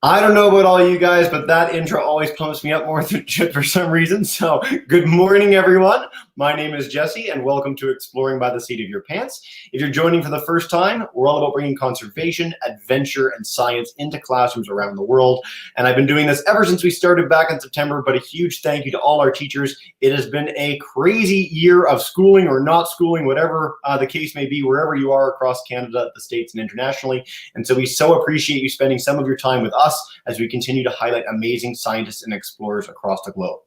I don't know about all you guys, but that intro always pumps me up more than shit for some reason. So, good morning, everyone. My name is Jesse, and welcome to Exploring by the Seat of Your Pants. If you're joining for the first time, we're all about bringing conservation, adventure, and science into classrooms around the world. And I've been doing this ever since we started back in September, but a huge thank you to all our teachers. It has been a crazy year of schooling or not schooling, whatever the case may be, wherever you are across Canada, the States, and internationally. And so we so appreciate you spending some of your time with us as we continue to highlight amazing scientists and explorers across the globe.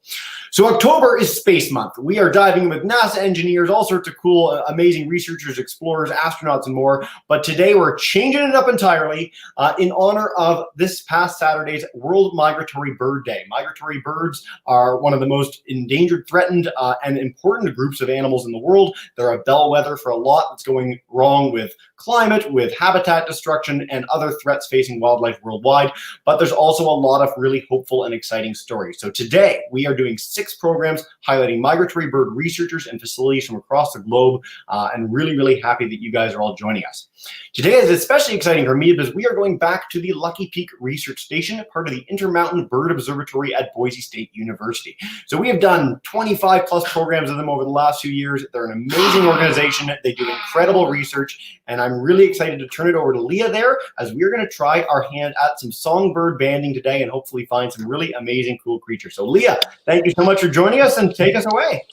So October is Space Month. We are diving in with NASA engineers, all sorts of cool, amazing researchers, explorers, astronauts, and more. But today we're changing it up entirely in honor of this past Saturday's World Migratory Bird Day. Migratory birds are one of the most endangered, threatened, and important groups of animals in the world. They're a bellwether for a lot that's going wrong with climate, with habitat destruction, and other threats facing wildlife worldwide. But there's also a lot of really hopeful and exciting stories. So today we are doing 6 programs highlighting migratory bird researchers and facilities from across the globe, and really happy that you guys are all joining us. Today is especially exciting for me because we are going back to the Lucky Peak Research Station, part of the Intermountain Bird Observatory at Boise State University. So we have done 25 plus programs of them over the last few years. They're an amazing organization. They do incredible research, and I'm really excited to turn it over to Leah there as we're going to try our hand at some songbird banding today and hopefully find some really amazing, cool creatures. So Leah, thank you so much for joining us and take us away.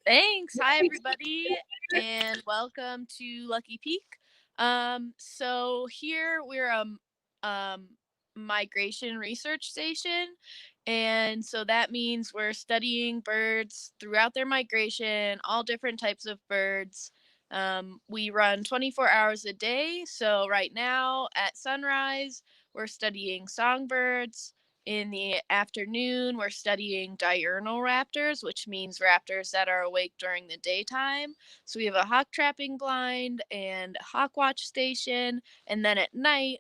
Thanks. Hi, everybody, and welcome to Lucky Peak. So here we're a migration research station, and so that means we're studying birds throughout their migration, all different types of birds. We run 24 hours a day. So right now at sunrise, we're studying songbirds. In the afternoon, we're studying diurnal raptors, which means raptors that are awake during the daytime. So we have a hawk trapping blind and a hawk watch station. And then at night,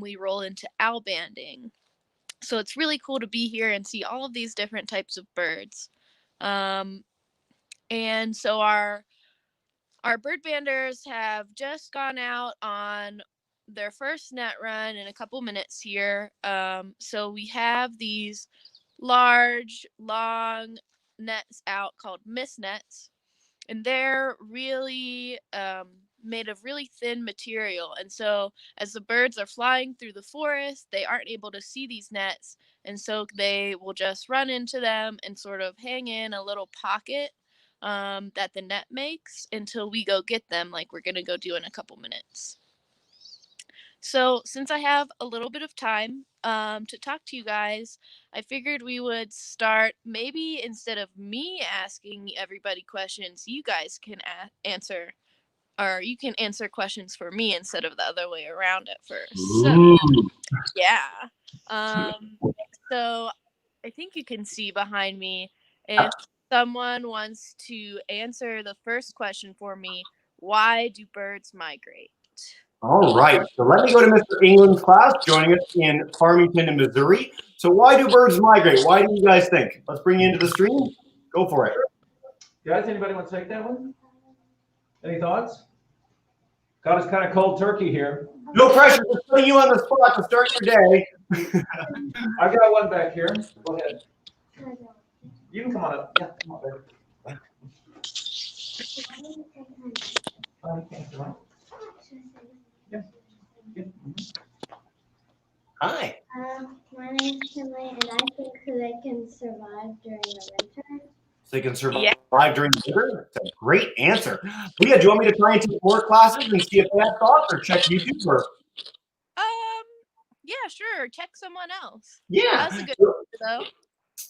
we roll into owl banding. So it's really cool to be here and see all of these different types of birds. And so our bird banders have just gone out on their first net run in a couple minutes here. So we have these large, long nets out called mist nets, and they're really made of really thin material. And so as the birds are flying through the forest, they aren't able to see these nets, and so they will just run into them and sort of hang in a little pocket that the net makes until we go get them, like we're going to go do in a couple minutes. So since I have a little bit of time to talk to you guys, I figured we would start, maybe instead of me asking everybody questions, you guys can answer, or you can answer questions for me instead of the other way around at first. So, yeah. So I think you can see behind me, if someone wants to answer the first question for me, why do birds migrate? All right, so let me go to Mr. England's class, joining us in Farmington, in Missouri. So why do birds migrate? Why do you guys think? Let's bring you into the stream. Go for it. Guys, anybody want to take that one? Any thoughts? Got us kind of cold turkey here. No pressure, just putting you on the spot to start your day. I got one back here. Go ahead. You can come on up. Yeah, come on, baby. Hi. My name's Kinley, and I think they can survive during the winter. So they can survive during the winter? That's a great answer. Leah, do you want me to try and take more classes and see if they have thoughts, or check YouTube? Or? Yeah, sure. Check someone else. Yeah. That's a good answer, though.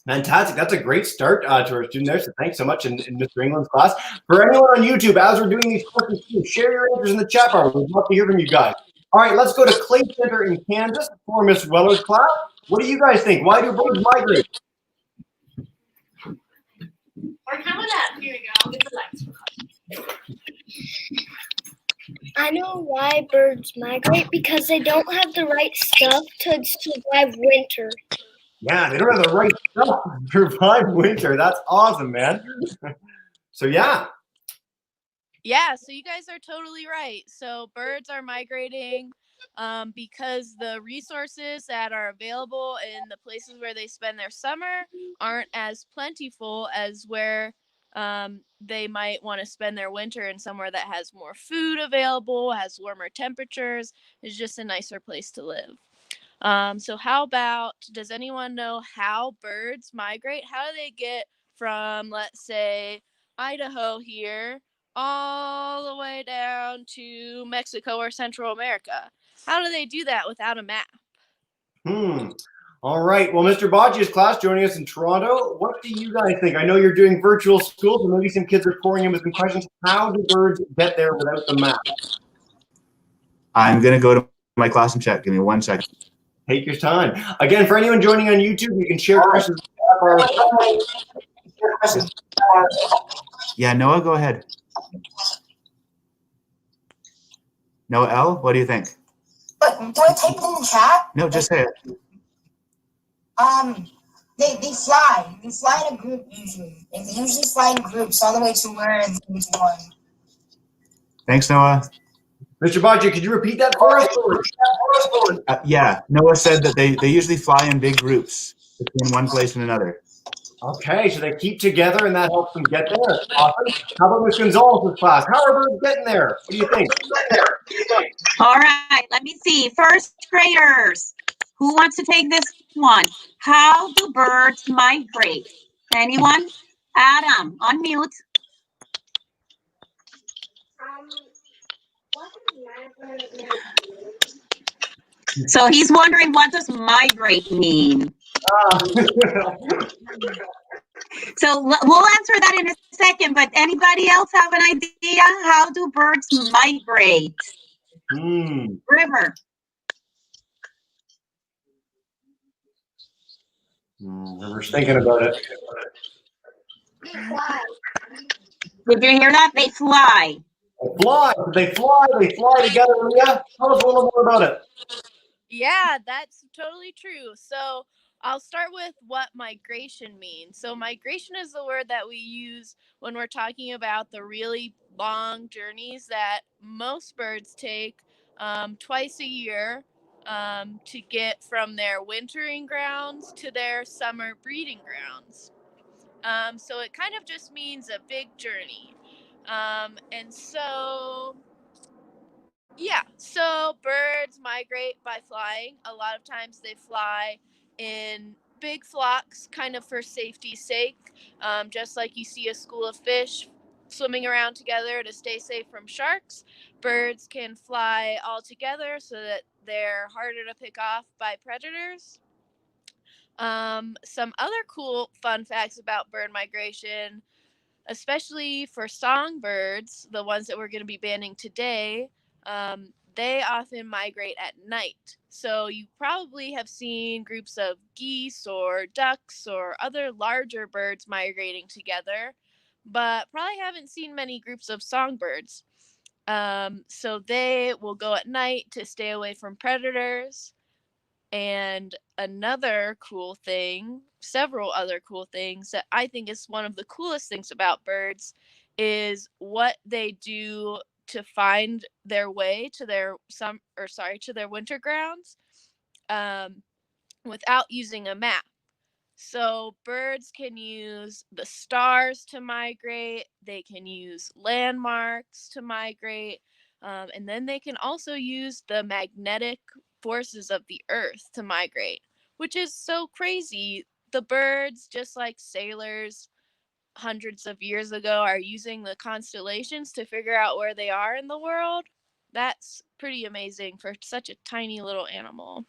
Fantastic. That's a great start to our student there. So thanks so much in Mr. England's class. For anyone on YouTube, as we're doing these questions, share your answers in the chat bar. We'd love to hear from you guys. All right, let's go to Clay Center in Kansas for Miss Weller's class. What do you guys think? Why do birds migrate? Or how about that? Here we go. I'll get the lights. I know why birds migrate, because they don't have the right stuff to survive winter. Yeah, they don't have the right stuff to survive winter. That's awesome, man. So yeah. Yeah, so you guys are totally right. So birds are migrating because the resources that are available in the places where they spend their summer aren't as plentiful as where they might want to spend their winter in somewhere that has more food available, has warmer temperatures, is just a nicer place to live. So how about, does anyone know how birds migrate? How do they get from, let's say, Idaho here all the way down to Mexico or Central America? How do they do that without a map? All right. Well, Mr. Boccia's class joining us in Toronto. What do you guys think? I know you're doing virtual school, so maybe some kids are pouring in with some questions. How do birds get there without the map? I'm going to go to my class and check. Give me 1 second. Take your time. Again, for anyone joining on YouTube, you can share questions. Yeah, Noah, go ahead. Noah L., what do you think? But do I type it in the chat? No, just say it. They fly. They fly in a group usually. They usually fly in groups all the way to where they need to one. Thanks, Noah. Mr. Boccia, could you repeat that for us? Yeah, Noah said that they usually fly in big groups between one place and another. Okay, so they keep together and that helps them get there. Awesome. How about Ms. Gonzalez's class? How are birds getting there? What do you think? All right, let me see. First graders, who wants to take this one? How do birds migrate? Anyone? Adam, unmute. So he's wondering, what does migrate mean? So we'll answer that in a second, but anybody else have an idea? How do birds migrate? River. River's thinking about it. Did you hear that? They fly. They fly together. Leah, tell us a little more about it. Yeah, that's totally true. So I'll start with what migration means. So migration is the word that we use when we're talking about the really long journeys that most birds take twice a year to get from their wintering grounds to their summer breeding grounds. So it kind of just means a big journey. And so, yeah, so birds migrate by flying. A lot of times they fly in big flocks, kind of for safety's sake, just like you see a school of fish swimming around together to stay safe from sharks. Birds can fly all together so that they're harder to pick off by predators. Some other cool fun facts about bird migration, especially for songbirds, the ones that we're going to be banning today, they often migrate at night. So you probably have seen groups of geese or ducks or other larger birds migrating together, but probably haven't seen many groups of songbirds. So they will go at night to stay away from predators. And another cool thing, several other cool things that I think is one of the coolest things about birds is what they do to find their way to their to their winter grounds without using a map. So birds can use the stars to migrate, they can use landmarks to migrate, and then they can also use the magnetic forces of the earth to migrate, which is so crazy. The birds, just like sailors hundreds of years ago, are using the constellations to figure out where they are in the world. That's pretty amazing for such a tiny little animal.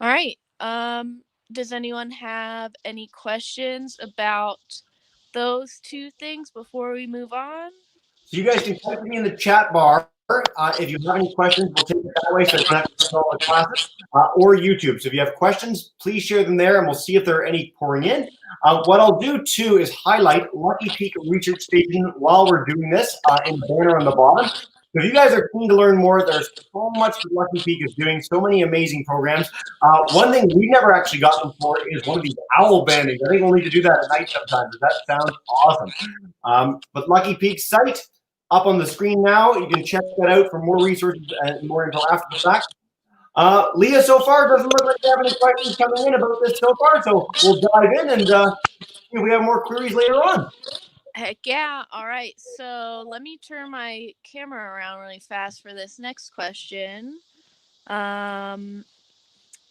All right. Does anyone have any questions about those two things before we move on? So you guys can type me in the chat bar. If you have any questions, we'll take it that way so it's not just all the classes, or YouTube. So if you have questions, please share them there and we'll see if there are any pouring in. What I'll do too is highlight Lucky Peak Research Station while we're doing this in the banner on the bottom. So if you guys are keen to learn more, there's so much that Lucky Peak is doing, so many amazing programs. One thing we've never actually gotten for is one of these owl bandings. I think we'll need to do that at night sometimes. That sounds awesome. But Lucky Peak's site, up on the screen now. You can check that out for more resources and more info after the fact. Leah, so far, doesn't look like we have any questions coming in about this so far, so we'll dive in and see if we have more queries later on. Heck yeah. All right. So let me turn my camera around really fast for this next question.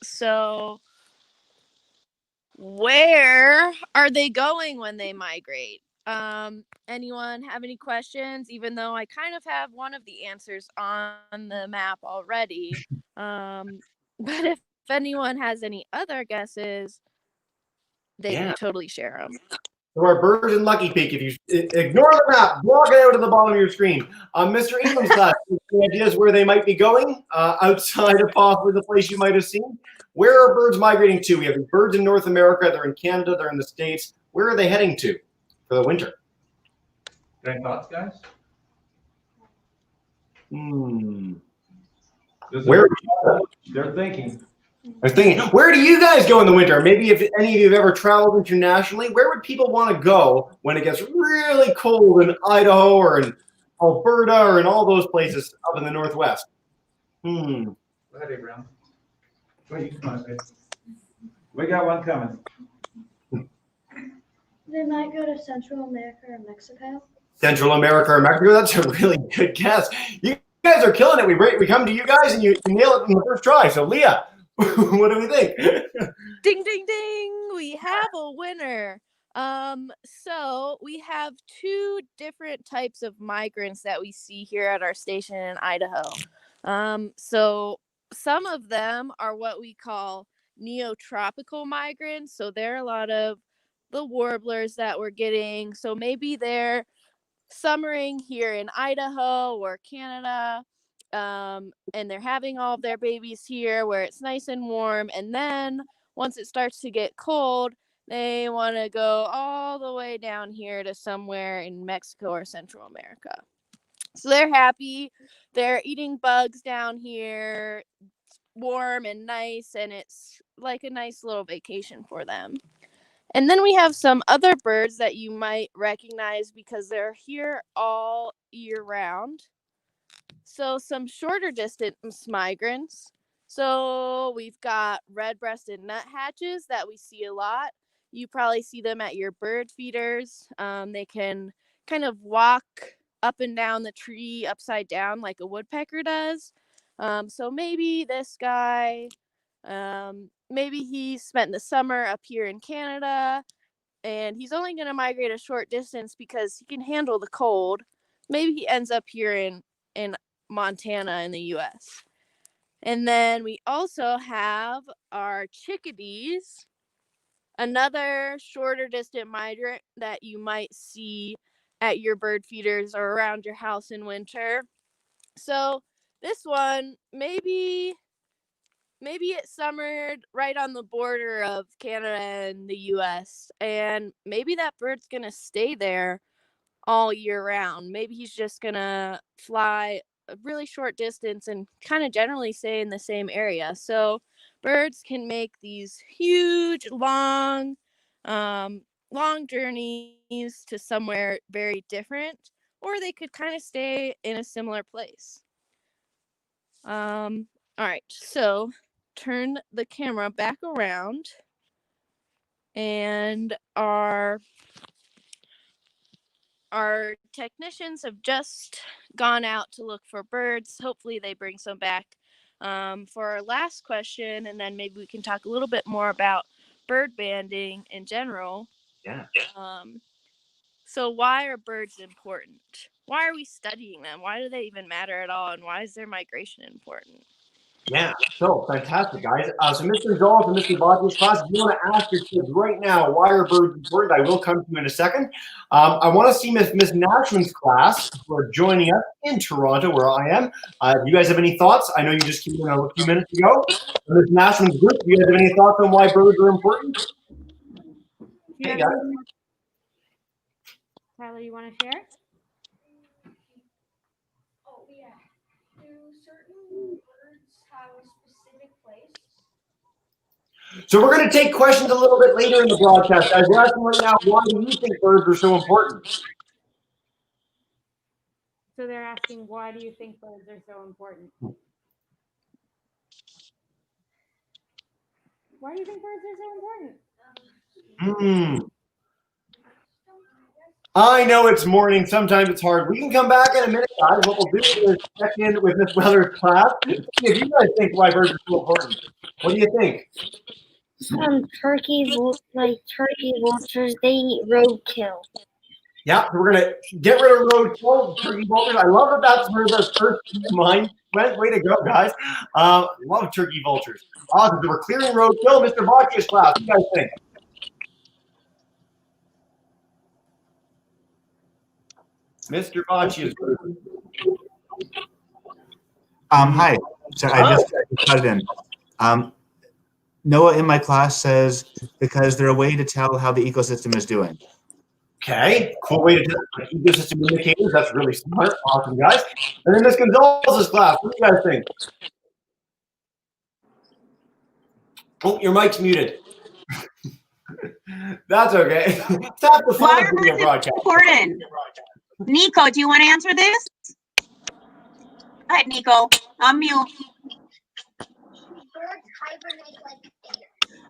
So where are they going when they migrate? Anyone have any questions? Even though I kind of have one of the answers on the map already. But if anyone has any other guesses, they can totally share them. So our birds in Lucky Peak, if you ignore the map, block it out of the bottom of your screen. Mr. Ingram's class, any ideas where they might be going outside of possibly the place you might have seen? Where are birds migrating to? We have birds in North America, they're in Canada, they're in the States. Where are they heading to for the winter? Any thoughts, guys? Where? They're thinking. I was thinking, where do you guys go in the winter? Maybe if any of you have ever traveled internationally, where would people want to go when it gets really cold in Idaho or in Alberta or in all those places up in the Northwest? Go ahead, Abraham. Wait, you come on, babe. We got one coming. They might go to Central America or Mexico. Central America or Mexico? That's a really good guess. You guys are killing it. We come to you guys and you nail it in the first try. So, Leah, what do we think? Ding, ding, ding. We have a winner. So we have two different types of migrants that we see here at our station in Idaho. So some of them are what we call neotropical migrants. So they're a lot of the warblers that we're getting. So maybe they're summering here in Idaho or Canada. And they're having all of their babies here where it's nice and warm. And then once it starts to get cold, they want to go all the way down here to somewhere in Mexico or Central America. So they're happy. They're eating bugs down here. It's warm and nice, and it's like a nice little vacation for them. And then we have some other birds that you might recognize because they're here all year round. So some shorter distance migrants. So we've got red-breasted nuthatches that we see a lot. You probably see them at your bird feeders. They can kind of walk up and down the tree upside down like a woodpecker does. So maybe this guy, maybe he spent the summer up here in Canada and he's only going to migrate a short distance because he can handle the cold. Maybe he ends up here in Montana in the US. And then we also have our chickadees, another shorter distant migrant that you might see at your bird feeders or around your house in winter. So this one, maybe it summered right on the border of Canada and the US, and maybe that bird's gonna stay there all year round. Maybe he's just gonna fly a really short distance and kind of generally stay in the same area. So birds can make these huge, long journeys to somewhere very different, or they could kind of stay in a similar place. All right, so turn the camera back around, and our technicians have just gone out to look for birds. Hopefully they bring some back for our last question, and then maybe we can talk a little bit more about bird banding in general. Yeah. So why are birds important? Why are we studying them? Why do they even matter at all? And why is their migration important? Yeah, so fantastic, guys. So Mr. Gonzalez and Mr. Vultures class, if you want to ask your kids right now, why are birds important? I will come to you in a second. I want to see Miss Nashman's class, who are joining us in Toronto, where I am. Do you guys have any thoughts? I know you just came in a few minutes ago. Miss Nashman's group, do you guys have any thoughts on why birds are important? Hey, guys. Tyler, you want to share? Oh, yeah. Do certain birds have a specific place? So we're going to take questions a little bit later in the broadcast, guys. We're asking right now, why do you think birds are so important? So they're asking, why do you think birds are so important? Why do you think birds are so important? I know it's morning. Sometimes it's hard. We can come back in a minute, guys. What we'll do is check in with Miss Weather's class. See if you guys think why birds are so important. What do you think? Turkey vultures, they eat roadkill. Yeah, so we're gonna get rid of roadkill, turkey vultures. I love that that's where the first mind went. Way to go, guys. Love turkey vultures. Awesome. So we're clearing roadkill. Mr. Boccia's class. What do you guys think? Mr. Boccia's group. Hi. So I just got it in. Noah in my class says because they're a way to tell how the ecosystem is doing. Okay, cool way to do it. Ecosystem indicators. That's really smart. Awesome, guys. And then Miss Gonzalez's class. What do you guys think? Oh, your mic's muted. That's okay. Stop the Why fun are of video birds broadcast. important? Nico, do you want to answer this? Go ahead, Nico. Unmute.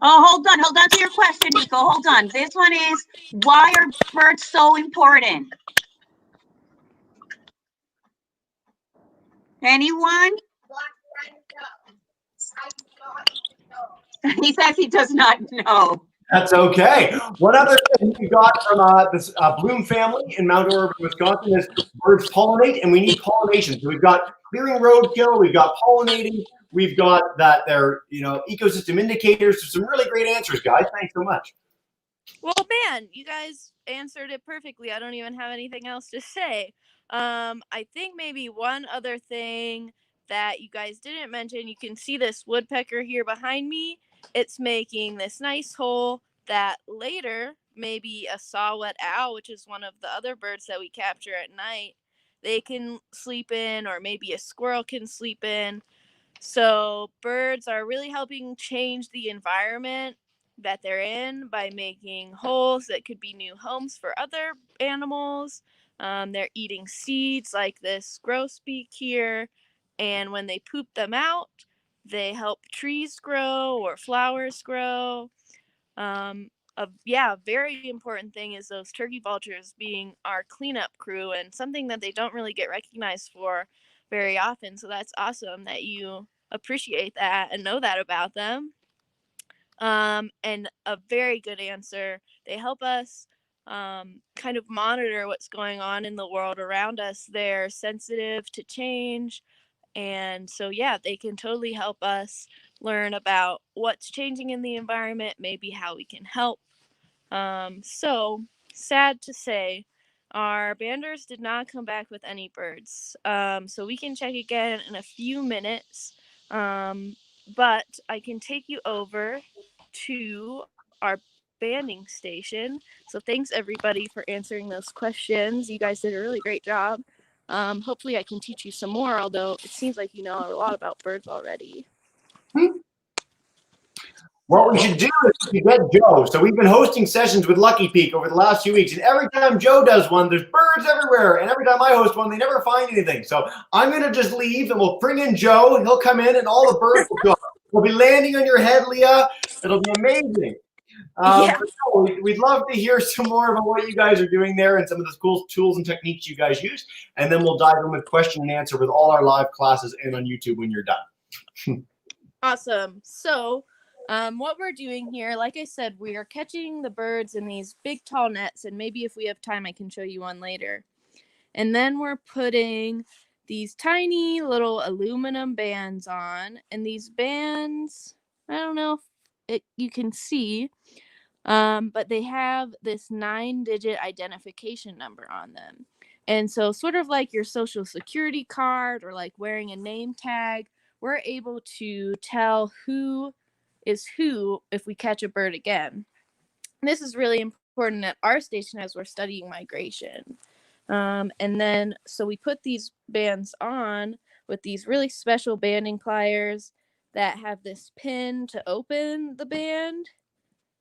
Oh, hold on to your question, Nico. Hold on. This one is, why are birds so important? Anyone? He says he does not know. That's okay. One other thing we got from this Bloom family in Mount Orab, Wisconsin is birds pollinate, and we need pollination. So we've got clearing roadkill, we've got pollinating, we've got that they're ecosystem indicators. So some really great answers, guys. Thanks so much. Well, man, you guys answered it perfectly. I don't even have anything else to say. I think maybe one other thing that you guys didn't mention, you can see this woodpecker here behind me. It's making this nice hole that later maybe a saw-whet owl, which is one of the other birds that we capture at night, they can sleep in, or maybe a squirrel can sleep in. So birds are really helping change the environment that they're in by making holes that could be new homes for other animals. They're eating seeds like this grosbeak here, and when they poop them out, they help trees grow or flowers grow. A very important thing is those turkey vultures being our cleanup crew, and something that they don't really get recognized for very often. So that's awesome that you appreciate that and know that about them. And a very good answer. They help us kind of monitor what's going on in the world around us. They're sensitive to change. And so, yeah, they can totally help us learn about what's changing in the environment, maybe how we can help. So, sad to say, our banders did not come back with any birds. So we can check again in a few minutes. But I can take you over to our banding station. So thanks everybody for answering those questions. You guys did a really great job. Hopefully I can teach you some more, although it seems like you know a lot about birds already. What we should do is we get Joe. So we've been hosting sessions with Lucky Peak over the last few weeks, and every time Joe does one, there's birds everywhere. And every time I host one, they never find anything. So I'm going to just leave, and we'll bring in Joe, and he'll come in, and all the birds will go. We'll be landing on your head, Leah. It'll be amazing. Yeah. We'd love to hear some more about what you guys are doing there and some of the cool tools and techniques you guys use. And then we'll dive in with question and answer with all our live classes and on YouTube when you're done. Awesome. So what we're doing here, like I said, we are catching the birds in these big tall nets, and maybe if we have time I can show you one later. And then we're putting these tiny little aluminum bands on, and these bands, I don't know if you can see, but they have this 9-digit identification number on them. And so sort of like your social security card or like wearing a name tag, we're able to tell who is who if we catch a bird again. And this is really important at our station as we're studying migration. And then, so we put these bands on with these really special banding pliers that have this pin to open the band,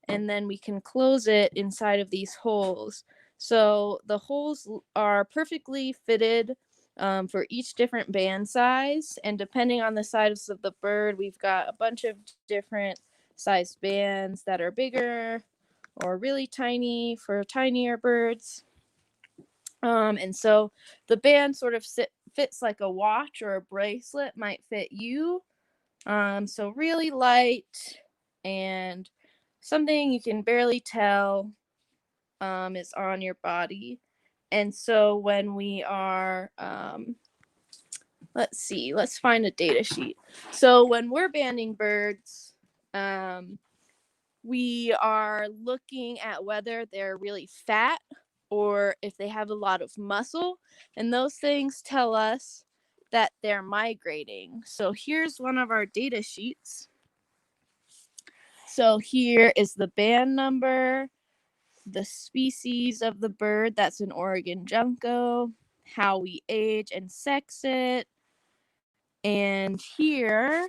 and then we can close it inside of these holes. So the holes are perfectly fitted for each different band size. And depending on the size of the bird, we've got a bunch of different size bands that are bigger or really tiny for tinier birds. And so the band sort of fits like a watch or a bracelet might fit you. So really light and something you can barely tell is on your body. And so when we are, let's find a data sheet. So when we're banding birds, we are looking at whether they're really fat or if they have a lot of muscle. And those things tell us that they're migrating. So here's one of our data sheets. So here is the band number, the species of the bird, that's an Oregon Junko, how we age and sex it. And here,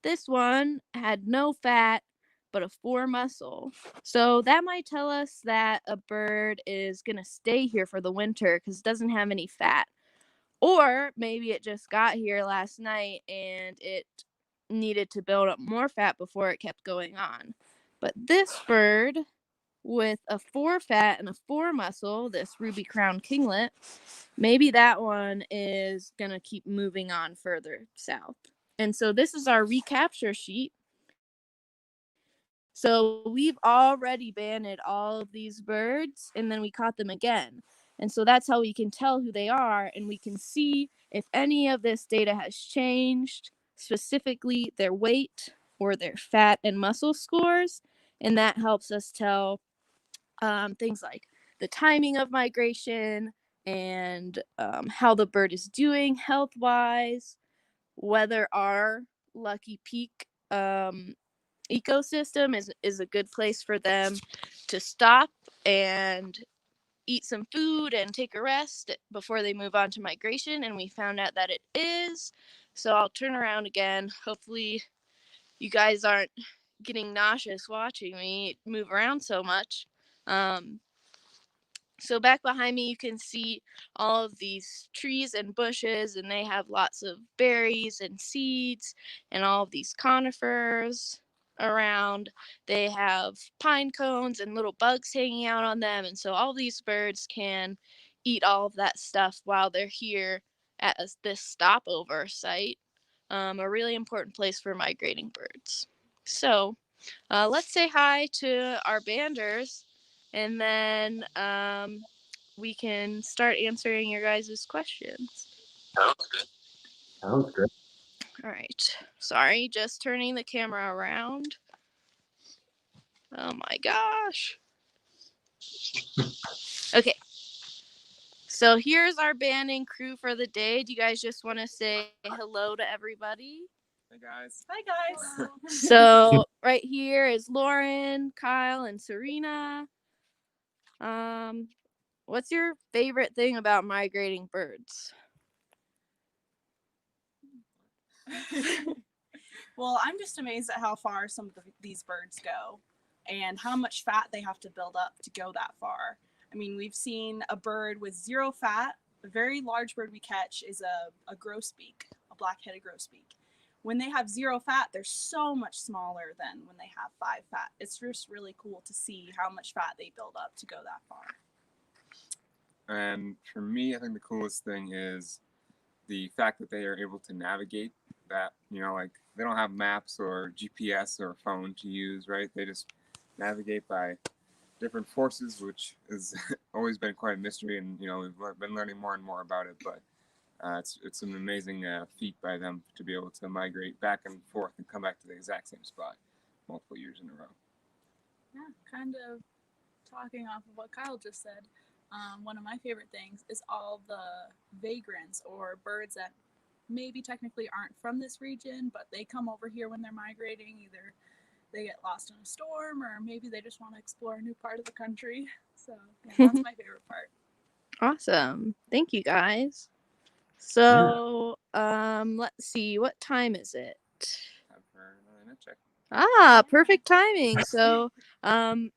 this one had no fat, but a 4 muscle. So that might tell us that a bird is going to stay here for the winter because it doesn't have any fat. Or maybe it just got here last night and it needed to build up more fat before it kept going on. But this bird with a 4 fat and a 4 muscle, this ruby crowned kinglet, maybe that one is going to keep moving on further south. And so this is our recapture sheet. So we've already banded all of these birds and then we caught them again. And so that's how we can tell who they are, and we can see if any of this data has changed, specifically their weight or their fat and muscle scores. And that helps us tell things like the timing of migration and how the bird is doing health-wise, whether our Lucky Peak ecosystem is a good place for them to stop and eat some food and take a rest before they move on to migration. And we found out that it is. So I'll turn around again. Hopefully you guys aren't getting nauseous watching me move around so much. So back behind me, you can see all of these trees and bushes, and they have lots of berries and seeds and all of these conifers around. They have pine cones and little bugs hanging out on them. And so all these birds can eat all of that stuff while they're here at this stopover site, a really important place for migrating birds. So let's say hi to our banders, and then we can start answering your guys' questions. Sounds good. All right. Sorry, just turning the camera around. Oh my gosh. Okay. So here's our banding crew for the day. Do you guys just want to say hello to everybody? Hey guys. Hi guys. So right here is Lauren, Kyle, and Serena. What's your favorite thing about migrating birds? Well, I'm just amazed at how far some of these birds go and how much fat they have to build up to go that far. I mean, we've seen a bird with 0 fat. A very large bird we catch is a grosbeak, a black-headed grosbeak. When they have 0 fat, they're so much smaller than when they have 5 fat. It's just really cool to see how much fat they build up to go that far. And for me, I think the coolest thing is the fact that they are able to navigate that, like they don't have maps or GPS or phone to use, right? They just navigate by different forces, which has always been quite a mystery, and we've been learning more and more about it, but it's an amazing feat by them to be able to migrate back and forth and come back to the exact same spot multiple years in a row. Yeah, kind of talking off of what Kyle just said, one of my favorite things is all the vagrants or birds that maybe technically aren't from this region, but they come over here when they're migrating. Either they get lost in a storm or maybe they just want to explore a new part of the country. So yeah, that's my favorite part. Awesome. Thank you guys. So let's see, what time is it? Time for another net check. Perfect timing. So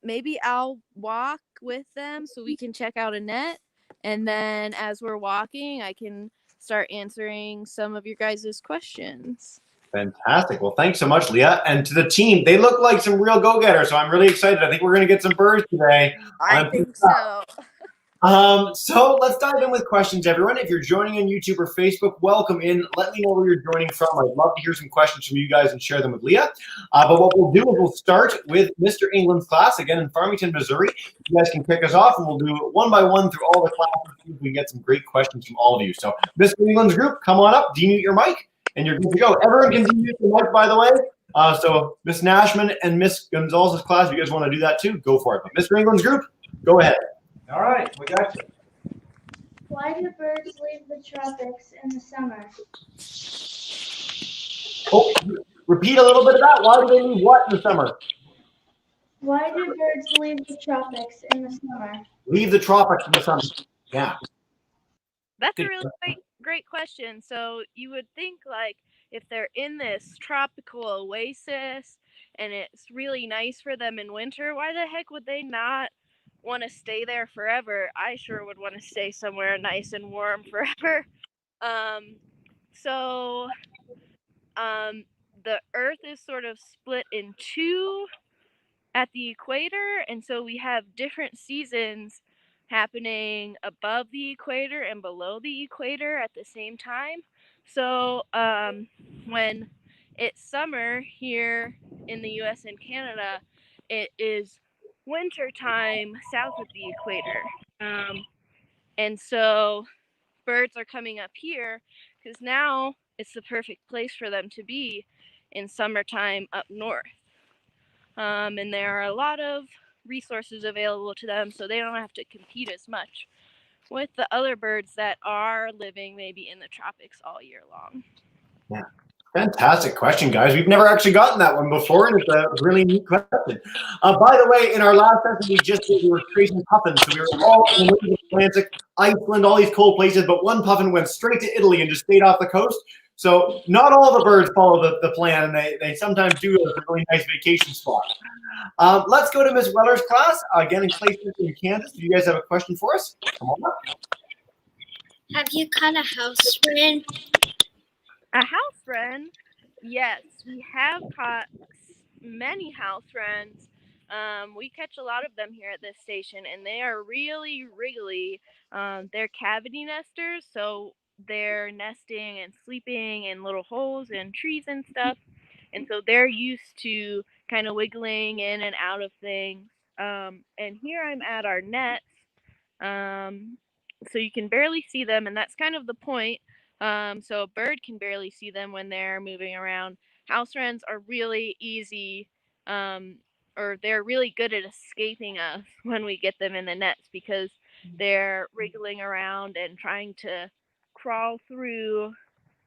maybe I'll walk with them so we can check out a net, and then as we're walking I can start answering some of your guys' questions. Fantastic. Well, thanks so much, Leah. And to the team, they look like some real go-getters, so I'm really excited. I think we're going to get some birds today. I think so. So let's dive in with questions, everyone. If you're joining on YouTube or Facebook, welcome in. Let me know where you're joining from. I'd love to hear some questions from you guys and share them with Leah. But what we'll do is we'll start with Mr. England's class, again in Farmington, Missouri. You guys can kick us off, and we'll do it one by one through all the classes. See if we can get some great questions from all of you. So Mr. England's group, come on up, demute your mic, and you're good to go. Everyone can demute your mic, by the way. So Miss Nashman and Miss Gonzalez's class, if you guys want to do that too, go for it. But Mr. England's group, go ahead. All right, we got you. Why do birds leave the tropics in the summer? Oh, repeat a little bit of that. Why do they leave what in the summer? Why do birds leave the tropics in the summer? Leave the tropics in the summer. Yeah. That's a really great question. So you would think, like, if they're in this tropical oasis and it's really nice for them in winter, why the heck would they not want to stay there forever? I sure would want to stay somewhere nice and warm forever. The Earth is sort of split in two at the equator, and so we have different seasons happening above the equator and below the equator at the same time. So when it's summer here in the US and Canada, it is winter time south of the equator. And so birds are coming up here because now it's the perfect place for them to be in summertime up north. And there are a lot of resources available to them, so they don't have to compete as much with the other birds that are living maybe in the tropics all year long. Yeah. Fantastic question, guys. We've never actually gotten that one before, and it's a really neat question. By the way, in our last session, we were tracing puffins. So we were all in the Atlantic, Iceland, all these cold places, but one puffin went straight to Italy and just stayed off the coast. So not all the birds follow the plan, and they sometimes do go to a really nice vacation spot. Let's go to Ms. Weller's class, again in Clayton, in Kansas. Do you guys have a question for us? Come on up. Have you caught a house wren? A house wren? Yes, we have caught many house wrens. We catch a lot of them here at this station, and they are really wriggly. They're cavity nesters, so they're nesting and sleeping in little holes in trees and stuff. And so they're used to kind of wiggling in and out of things. And here I'm at our nets. So you can barely see them, and that's kind of the point. So a bird can barely see them when they're moving around. House wrens are really easy, or they're really good at escaping us when we get them in the nets because they're wriggling around and trying to crawl through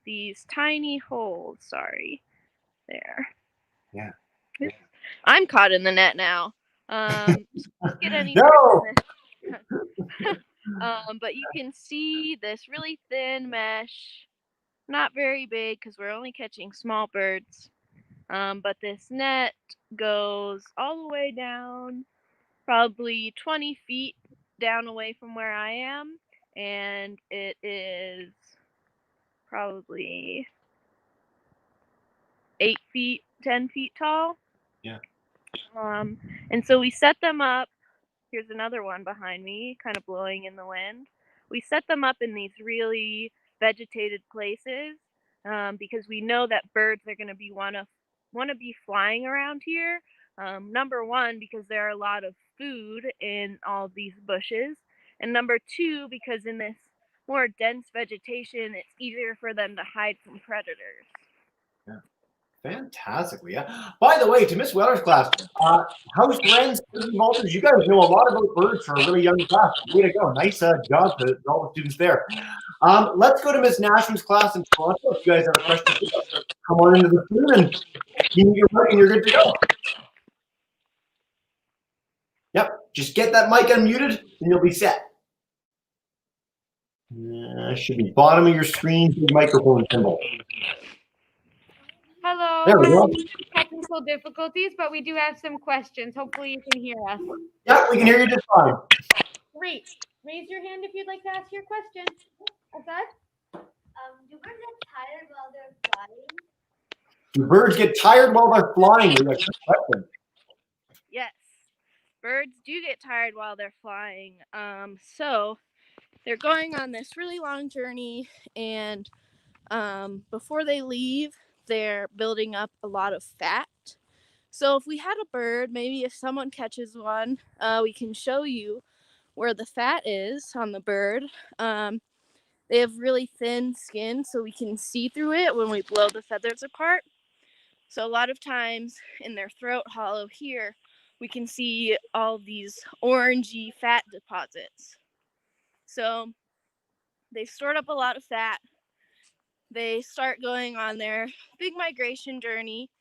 these tiny holes. Sorry, there. Yeah. I'm caught in the net now. So let's get any No! But you can see this really thin mesh, not very big because we're only catching small birds. But this net goes all the way down, probably 20 feet down away from where I am, and it is probably 8 feet, 10 feet tall. Yeah. And so we set them up. Here's another one behind me, kind of blowing in the wind. We set them up in these really vegetated places because we know that birds are going to want to be flying around here. Number one, because there are a lot of food in all of these bushes, and number two, because in this more dense vegetation, it's easier for them to hide from predators. Yeah. Fantastically, yeah. By the way, to Miss Weller's class, house wrens, vultures, you guys know a lot about birds for a really young class. Way to go. Nice job to all the students there. Let's go to Miss Nashman's class in Toronto. If you guys have a question, come on into the room and you're good to go. Yep, just get that mic unmuted and you'll be set. Should be bottom of your screen, big microphone symbol. Hello. There we go. Technical difficulties, but we do have some questions. Hopefully you can hear us. Yeah, we can hear you just fine. Great. Raise your hand if you'd like to ask your question. Assad? Do birds get tired while they're flying? Do birds get tired while they're flying? That's a good question. Yes, birds do get tired while they're flying. So they're going on this really long journey, and before they leave, they're building up a lot of fat. So if we had a bird, maybe if someone catches one, we can show you where the fat is on the bird. They have really thin skin, so we can see through it when we blow the feathers apart. So a lot of times in their throat hollow here, we can see all these orangey fat deposits. So they've stored up a lot of fat. They start going on their big migration journey,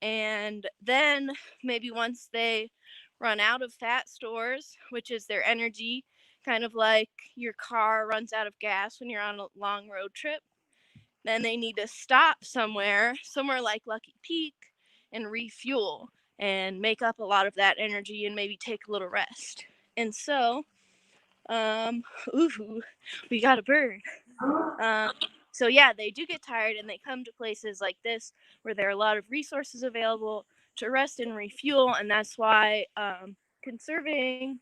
and then maybe once they run out of fat stores, which is their energy, kind of like your car runs out of gas when you're on a long road trip, then they need to stop somewhere like Lucky Peak, and refuel and make up a lot of that energy and maybe take a little rest. And so, ooh, we got a bird. So yeah, they do get tired, and they come to places like this where there are a lot of resources available to rest and refuel, and that's why conserving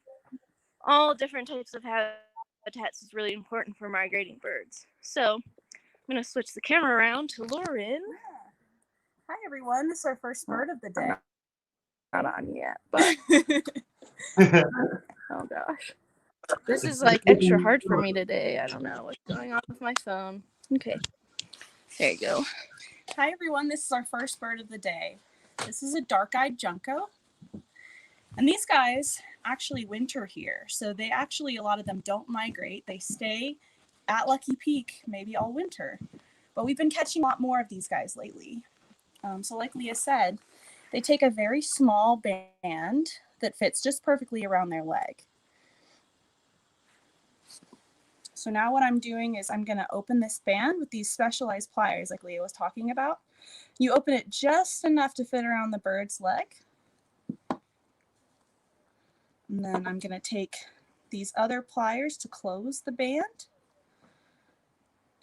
all different types of habitats is really important for migrating birds. So I'm going to switch the camera around to Lauren. Hi, everyone. This is our first bird of the day. Not on yet, but oh gosh. This is like extra hard for me today. I don't know what's going on with my phone. Okay. There you go. Hi, everyone. This is our first bird of the day. This is a Darkeyed Junko. And these guys actually winter here. So they actually, a lot of them don't migrate. They stay at Lucky Peak maybe all winter. But we've been catching a lot more of these guys lately. So like Leah said, they take a very small band that fits just perfectly around their leg. So now what I'm doing is I'm going to open this band with these specialized pliers like Leah was talking about. You open it just enough to fit around the bird's leg. And then I'm going to take these other pliers to close the band.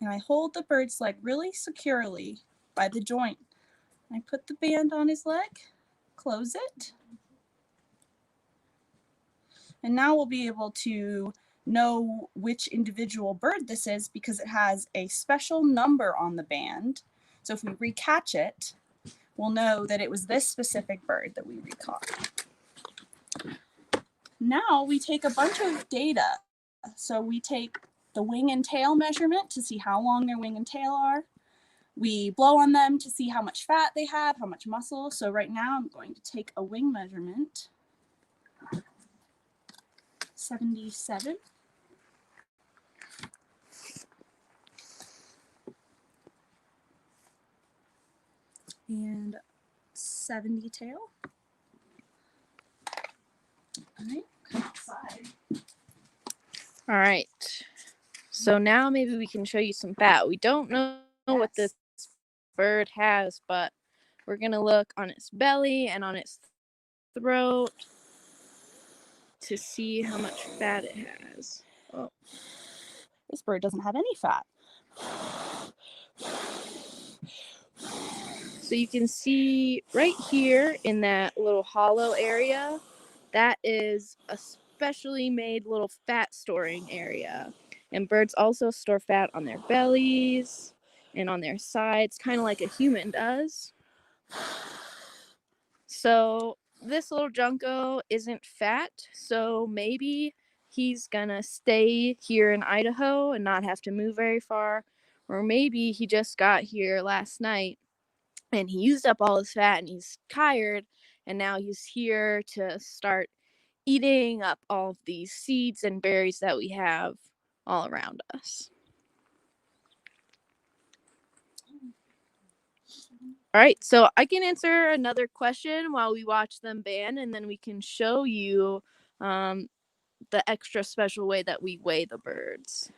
And I hold the bird's leg really securely by the joint. I put the band on his leg, close it. And now we'll be able to know which individual bird this is because it has a special number on the band. So if we recatch it, we'll know that it was this specific bird that we recaught. Now we take a bunch of data. So we take the wing and tail measurement to see how long their wing and tail are. We blow on them to see how much fat they have, how much muscle. So right now I'm going to take a wing measurement. 77. And 70 tail. All right, come outside. All right. So now maybe we can show you some fat. We don't know what this bird has, but we're going to look on its belly and on its throat to see how much fat it has. Oh, this bird doesn't have any fat. So you can see right here in that little hollow area, that is a specially made little fat storing area. And birds also store fat on their bellies and on their sides, kind of like a human does. So this little Junko isn't fat, so maybe he's gonna stay here in Idaho and not have to move very far. Or maybe he just got here last night and he used up all his fat and he's tired, and now he's here to start eating up all of these seeds and berries that we have all around us. All right, so I can answer another question while we watch them band, and then we can show you the extra special way that we weigh the birds.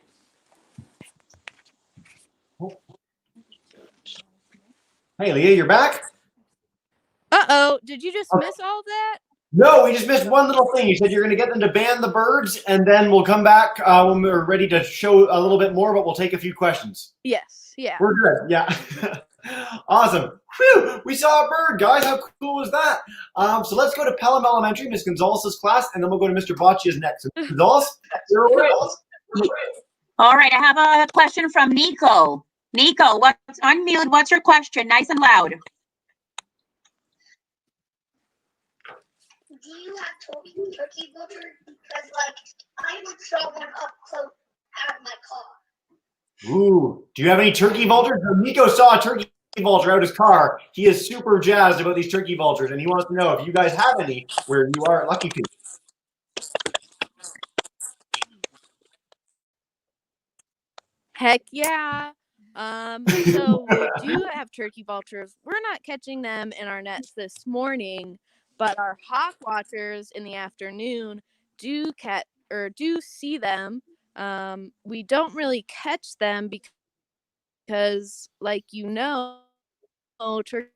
Hey, Leah, you're back? Uh-oh, did you just miss all that? No, we just missed one little thing. You said you're going to get them to ban the birds, and then we'll come back when we're ready to show a little bit more, but we'll take a few questions. Yes. Yeah. We're good. Yeah. Awesome. Whew, we saw a bird, guys. How cool was that? So let's go to Pelham Elementary, Miss Gonzalez's class, and then we'll go to Mr. Boccia's next. So, Gonzalez, you're away. All right, I have a question from Nico. Nico, what's unmute? What's your question? Nice and loud. Do you have turkey vultures? Because, like, I would show them up close out of my car. Ooh, do you have any turkey vultures? Nico saw a turkey vulture out of his car. He is super jazzed about these turkey vultures, and he wants to know if you guys have any where you are at Lucky Peak. Heck yeah. So we do have turkey vultures. We're not catching them in our nets this morning, but our hawk watchers in the afternoon do see them. We don't really catch them because, like turkey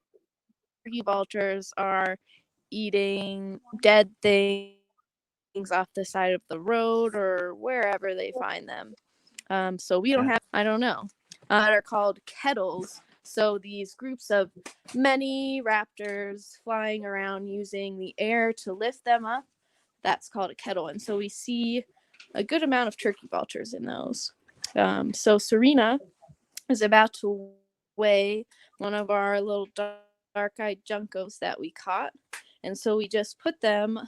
vultures are eating dead things off the side of the road or wherever they find them. So we don't have, I don't know, are called kettles. So these groups of many raptors flying around using the air to lift them up, that's called a kettle. And so we see a good amount of turkey vultures in those. So Serena is about to weigh one of our little dark-eyed juncos that we caught. And so we just put them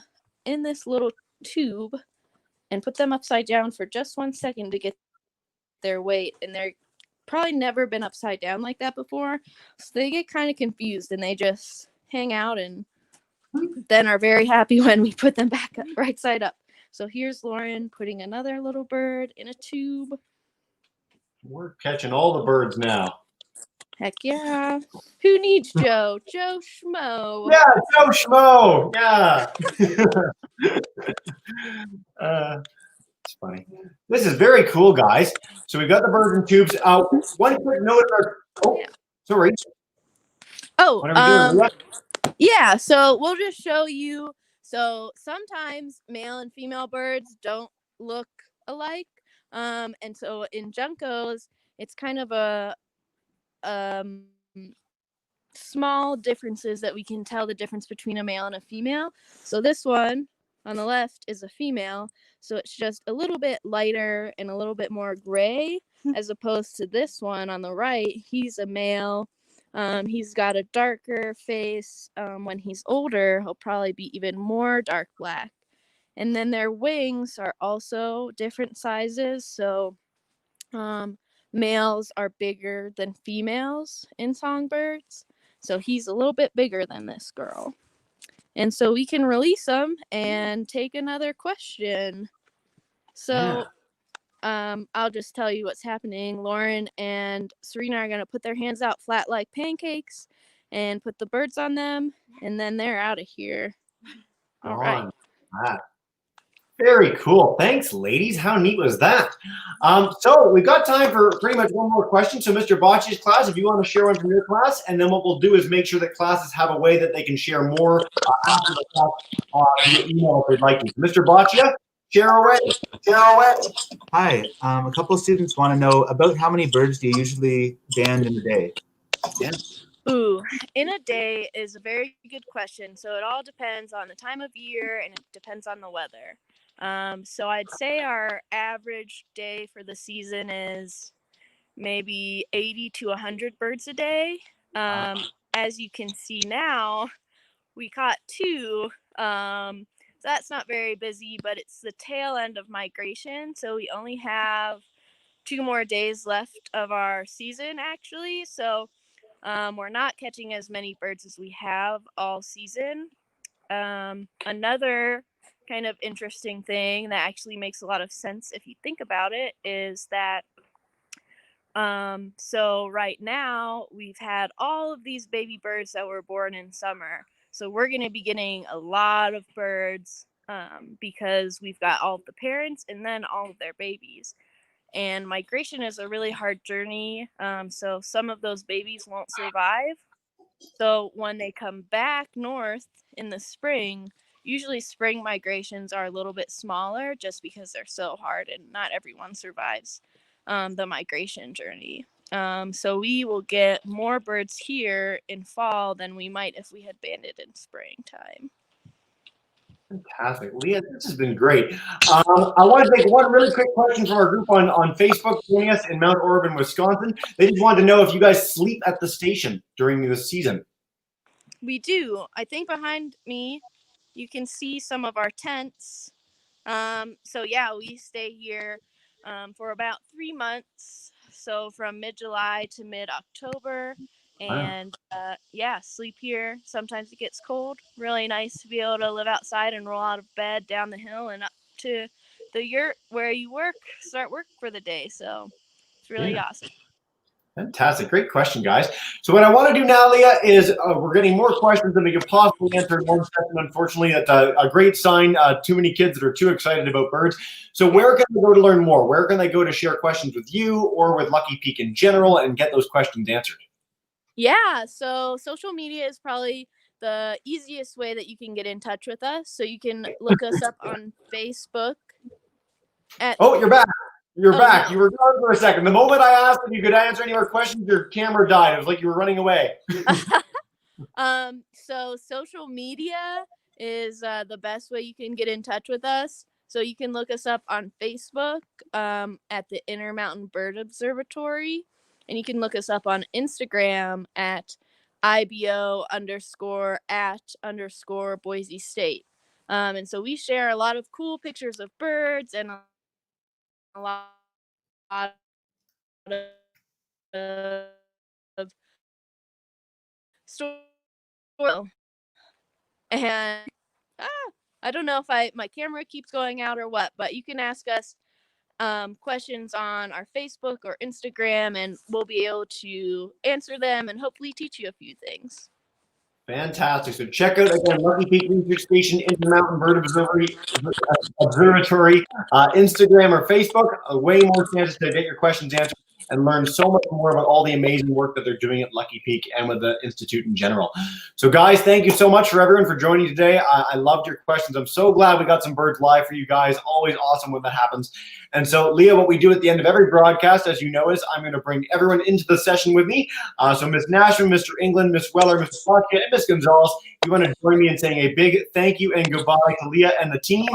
in this little tube and put them upside down for just 1 second to get their weight, and they're probably never been upside down like that before, so they get kind of confused and they just hang out and then are very happy when we put them back up, right side up. So here's Lauren putting another little bird in a tube. We're catching all the birds now. Heck yeah. Who needs Joe? Joe Schmo. Yeah, Joe Schmo. Yeah. It's funny. This is very cool, guys. So we got the birds in tubes. One quick note. Sorry. Oh, what are we doing? Yeah, so we'll just show you. So sometimes male and female birds don't look alike. And so in Juncos, it's kind of a small differences that we can tell the difference between a male and a female. So this one on the left is a female, so it's just a little bit lighter and a little bit more gray, as opposed to this one on the right. He's a male. He's got a darker face. When he's older, he'll probably be even more dark black. And then their wings are also different sizes. So males are bigger than females in songbirds. So he's a little bit bigger than this girl. And so we can release them and take another question. So I'll just tell you what's happening. Lauren and Serena are going to put their hands out flat like pancakes and put the birds on them, and then they're out of here. All right. Very cool. Thanks, ladies. How neat was that? So we've got time for pretty much one more question. So Mr. Boccia's class, if you want to share one from your class, and then what we'll do is make sure that classes have a way that they can share more after the class via email if they'd like to. Mr. Boccia, share away. Share away. Hi. A couple of students want to know about how many birds do you usually ban in a day? Yeah. Ooh, in a day is a very good question. So it all depends on the time of year and it depends on the weather. So I'd say our average day for the season is maybe 80 to 100 birds a day. As you can see now, we caught 2. So that's not very busy, but it's the tail end of migration. So we only have 2 more days left of our season, actually. So we're not catching as many birds as we have all season. Another kind of interesting thing that actually makes a lot of sense if you think about it is that so right now we've had all of these baby birds that were born in summer. So we're going to be getting a lot of birds because we've got all of the parents and then all of their babies. And migration is a really hard journey. So some of those babies won't survive. So when they come back north in the spring, usually spring migrations are a little bit smaller just because they're so hard and not everyone survives the migration journey. So we will get more birds here in fall than we might if we had banded in springtime. Fantastic. Leah, this has been great. I want to take one really quick question from our group on Facebook joining us in Mount Auburn, Wisconsin. They just wanted to know if you guys sleep at the station during the season. We do. I think behind me, you can see some of our tents. So yeah, we stay here for about 3 months. So from mid-July to mid-October. And yeah, sleep here. Sometimes it gets cold. Really nice to be able to live outside and roll out of bed down the hill and up to the yurt where you start work for the day. So it's really awesome. Fantastic. Great question, guys. So what I want to do now, Leah, is we're getting more questions than we could possibly answer in one session. Unfortunately, that's a great sign. Too many kids that are too excited about birds. So where can they go to learn more? Where can they go to share questions with you or with Lucky Peak in general and get those questions answered? Yeah, so social media is probably the easiest way that you can get in touch with us. So you can look us up on Facebook. Oh, you're back. You're back. No. You were gone for a second. The moment I asked if you could answer any more questions, your camera died. It was like you were running away. So social media is the best way you can get in touch with us. So you can look us up on Facebook at the Intermountain Bird Observatory. And you can look us up on Instagram at IBO_@_Boise State. And so we share a lot of cool pictures of birds and a lot of stories. And I don't know if my camera keeps going out or what, but you can ask us questions on our Facebook or Instagram, and we'll be able to answer them and hopefully teach you a few things. Fantastic. So check out, again, Lucky Peak Research Station, Intermountain Bird Observatory, Instagram or Facebook. Way more chances to get your questions answered and learn so much more about all the amazing work that they're doing at Lucky Peak and with the Institute in general. So guys, thank you so much for everyone for joining today. I loved your questions. I'm so glad we got some birds live for you guys. Always awesome when that happens. And so Leah, what we do at the end of every broadcast, as you know, is I'm going to bring everyone into the session with me. So Ms. Nashman, Mr. England, Ms. Weller, Mr. Foskett, and Ms. Gonzalez, you want to join me in saying a big thank you and goodbye to Leah and the team.